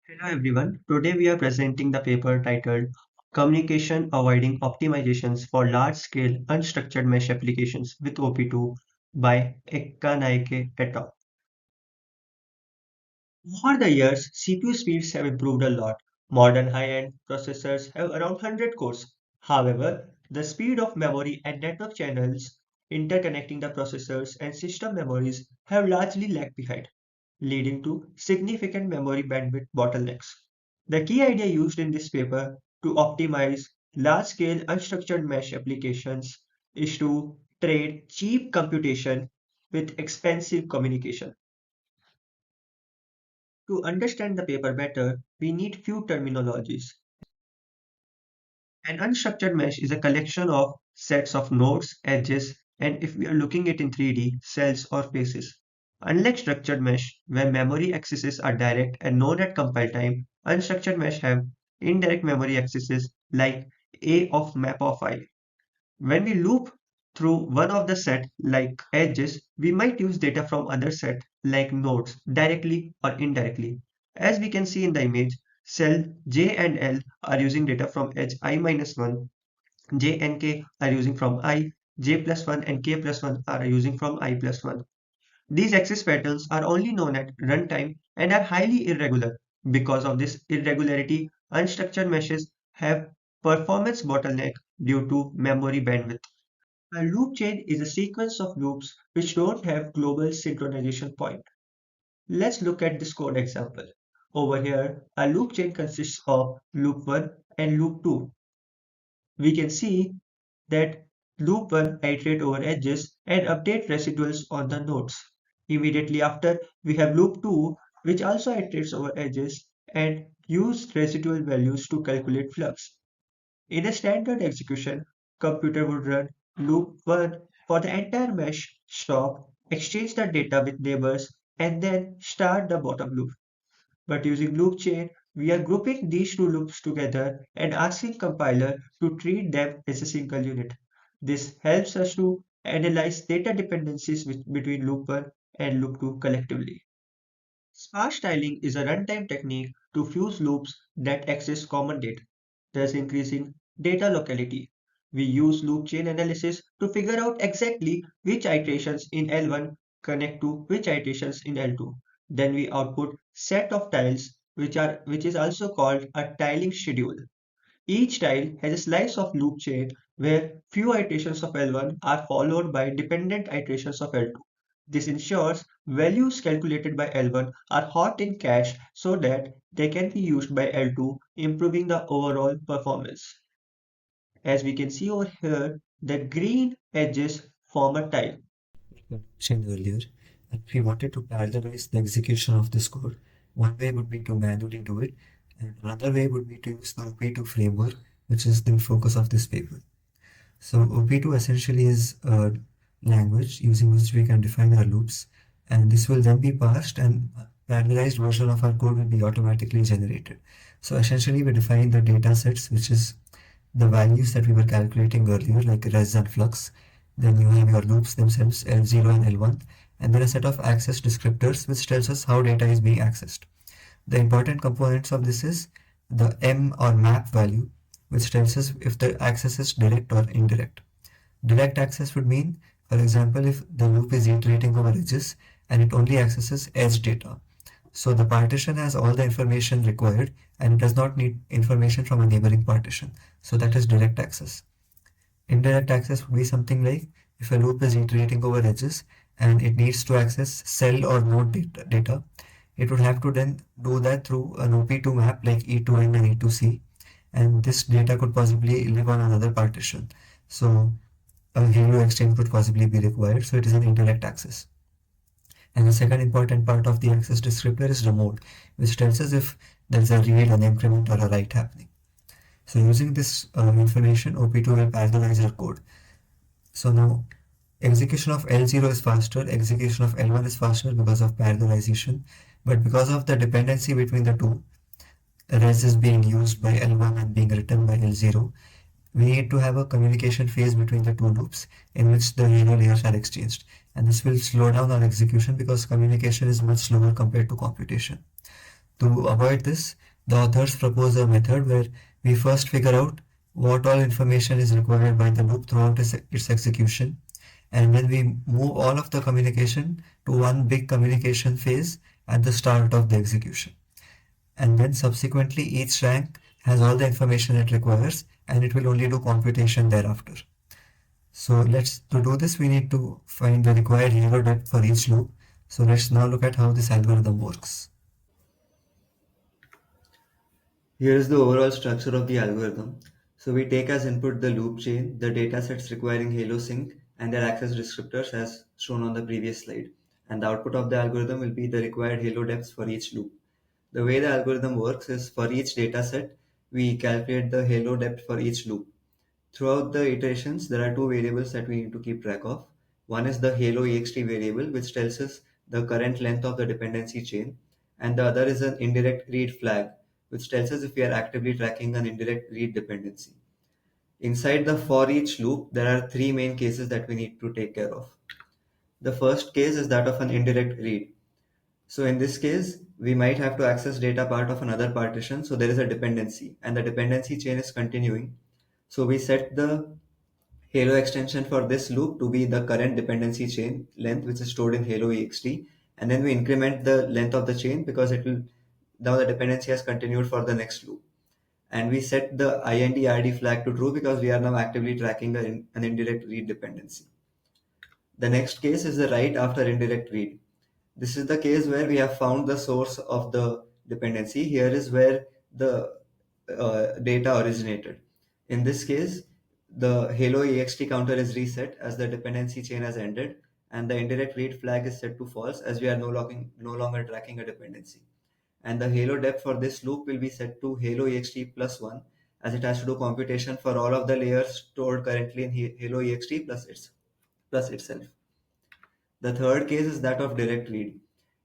Hello everyone. Today we are presenting the paper titled Communication Avoiding Optimizations for Large-Scale Unstructured Mesh Applications with OP2 by Ekanayake et al. Over the years, CPU speeds have improved a lot. Modern high-end processors have around 100 cores. However, the speed of memory and network channels interconnecting the processors and system memories have largely lagged behind, leading to significant memory bandwidth bottlenecks. The key idea used in this paper to optimize large-scale unstructured mesh applications is to trade cheap computation with expensive communication. To understand the paper better, we need few terminologies. An unstructured mesh is a collection of sets of nodes, edges, and if we are looking at in 3D, cells or faces. Unlike structured mesh, where memory accesses are direct and known at compile time, unstructured mesh have indirect memory accesses like A of map of I. When we loop through one of the set like edges, we might use data from other set like nodes directly or indirectly. As we can see in the image, cell J and L are using data from edge I minus 1, J and K are using from I, J plus 1 and K plus 1 are using from I plus 1. These access patterns are only known at runtime and are highly irregular. Because of this irregularity, unstructured meshes have performance bottleneck due to memory bandwidth. A loop chain is a sequence of loops which don't have global synchronization point. Let's look at this code example. Over here, a loop chain consists of loop 1 and loop 2. We can see that loop 1 iterate over edges and update residuals on the nodes. Immediately after, we have loop 2 which also iterates over edges and use residual values to calculate flux. In a standard execution, computer would run loop 1 for the entire mesh, stop, exchange the data with neighbors, and then start the bottom loop. But using loop chain, we are grouping these two loops together and asking compiler to treat them as a single unit. This helps us to analyze data dependencies between loop 1 and loop 2 collectively. Sparse tiling is a runtime technique to fuse loops that access common data, thus increasing data locality. We use loop chain analysis to figure out exactly which iterations in L1 connect to which iterations in L2. Then we output set of tiles which is also called a tiling schedule. Each tile has a slice of loop chain where few iterations of L1 are followed by dependent iterations of L2. This ensures values calculated by L1 are hot in cache so that they can be used by L2, improving the overall performance. As we can see over here, the green edges form a tile. Mentioned earlier, and if we wanted to parallelize the execution of this code, one way would be to manually do it, and another way would be to use the OP2 framework, which is the focus of this paper. So OP2 essentially is a language using which we can define our loops, and this will then be parsed and a parallelized version of our code will be automatically generated. So essentially we define the data sets, which is the values that we were calculating earlier, like res and flux. Then you have your loops themselves, L0 and L1, and then a set of access descriptors, which tells us how data is being accessed. The important components of this is the M or map value, which tells us if the access is direct or indirect. Direct access would mean, for example, if the loop is iterating over edges and it only accesses edge data. So the partition has all the information required and it does not need information from a neighboring partition. So that is direct access. Indirect access would be something like if a loop is iterating over edges and it needs to access cell or node data, it would have to then do that through an OP2 map like E2N and E2C, and this data could possibly live on another partition. So a hero exchange could possibly be required, so it is an indirect access. And the second important part of the access descriptor is the mode, which tells us if there is a read, an increment, or a write happening. So using this information, OP2 will parallelize our code. So now execution of L0 is faster, execution of L1 is faster because of parallelization, but because of the dependency between the two, res is being used by L1 and being written by L0, we need to have a communication phase between the two loops in which the hero layers are exchanged. And this will slow down our execution because communication is much slower compared to computation. To avoid this, the authors propose a method where we first figure out what all information is required by the loop throughout its execution, and then we move all of the communication to one big communication phase at the start of the execution. And then subsequently each rank has all the information it requires and it will only do computation thereafter. So to do this we need to find the required halo depth for each loop. So let's now look at how this algorithm works. Here is the overall structure of the algorithm. So we take as input the loop chain, the datasets requiring halo sync, and their access descriptors as shown on the previous slide. And the output of the algorithm will be the required halo depths for each loop. The way the algorithm works is for each dataset, we calculate the halo depth for each loop. Throughout the iterations, there are two variables that we need to keep track of. One is the halo ext variable, which tells us the current length of the dependency chain, and the other is an indirect read flag, which tells us if we are actively tracking an indirect read dependency. Inside the for each loop, there are three main cases that we need to take care of. The first case is that of an indirect read. So in this case, we might have to access data part of another partition. So there is a dependency and the dependency chain is continuing. So we set the Halo extension for this loop to be the current dependency chain length, which is stored in Halo ext, and then we increment the length of the chain because it will now the dependency has continued for the next loop. And we set the INDRD flag to true because we are now actively tracking an indirect read dependency. The next case is the write after indirect read. This is the case where we have found the source of the dependency. Here is where the data originated. In this case, the Halo ext counter is reset as the dependency chain has ended, and the indirect read flag is set to false as we are no longer tracking a dependency. And the Halo depth for this loop will be set to Halo ext plus 1 as it has to do computation for all of the layers stored currently in Halo ext plus itself. The third case is that of direct read.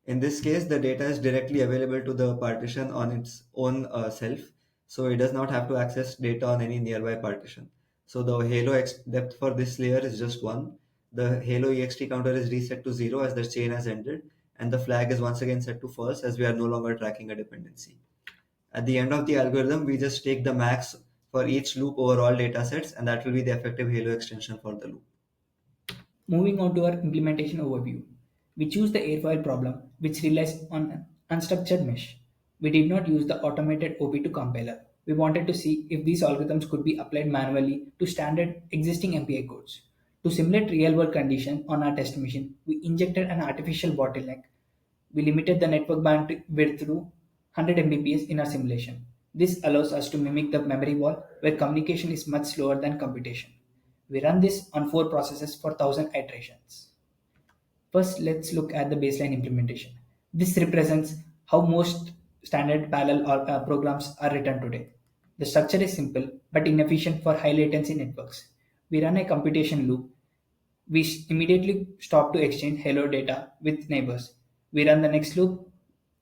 In this case, the data is directly available to the partition on its own self, so it does not have to access data on any nearby partition. So the depth for this layer is just 1. The Halo ext counter is reset to 0 as the chain has ended, and the flag is once again set to false as we are no longer tracking a dependency. At the end of the algorithm, we just take the max for each loop over all datasets, and that will be the effective Halo extension for the loop. Moving on to our implementation overview, we choose the airfoil problem, which relies on an unstructured mesh. We did not use the automated OP2 compiler. We wanted to see if these algorithms could be applied manually to standard existing MPI codes. To simulate real-world conditions on our test machine, we injected an artificial bottleneck. We limited the network bandwidth to 100 Mbps in our simulation. This allows us to mimic the memory wall where communication is much slower than computation. We run this on 4 processes for 1000 iterations. First, let's look at the baseline implementation. This represents how most standard parallel programs are written today. The structure is simple but inefficient for high latency networks. We run a computation loop. We immediately stop to exchange hello data with neighbors. We run the next loop.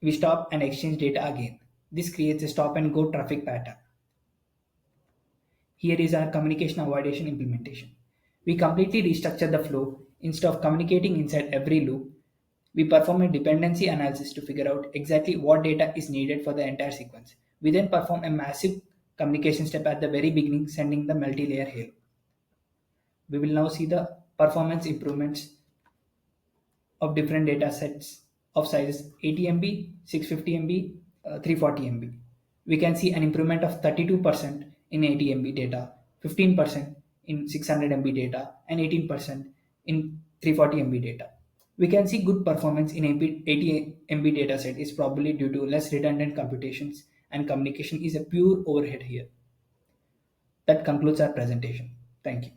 We stop and exchange data again. This creates a stop and go traffic pattern. Here is our communication avoidance implementation. We completely restructure the flow. Instead of communicating inside every loop, we perform a dependency analysis to figure out exactly what data is needed for the entire sequence. We then perform a massive communication step at the very beginning, sending the multi-layer halo. We will now see the performance improvements of different data sets of sizes 80 MB, 650 MB, 340 MB. We can see an improvement of 32% in 80 MB data, 15% in 600 MB data, and 18% in 340 MB data. We can see good performance in 80 MB dataset is probably due to less redundant computations and communication is a pure overhead here. That concludes our presentation. Thank you.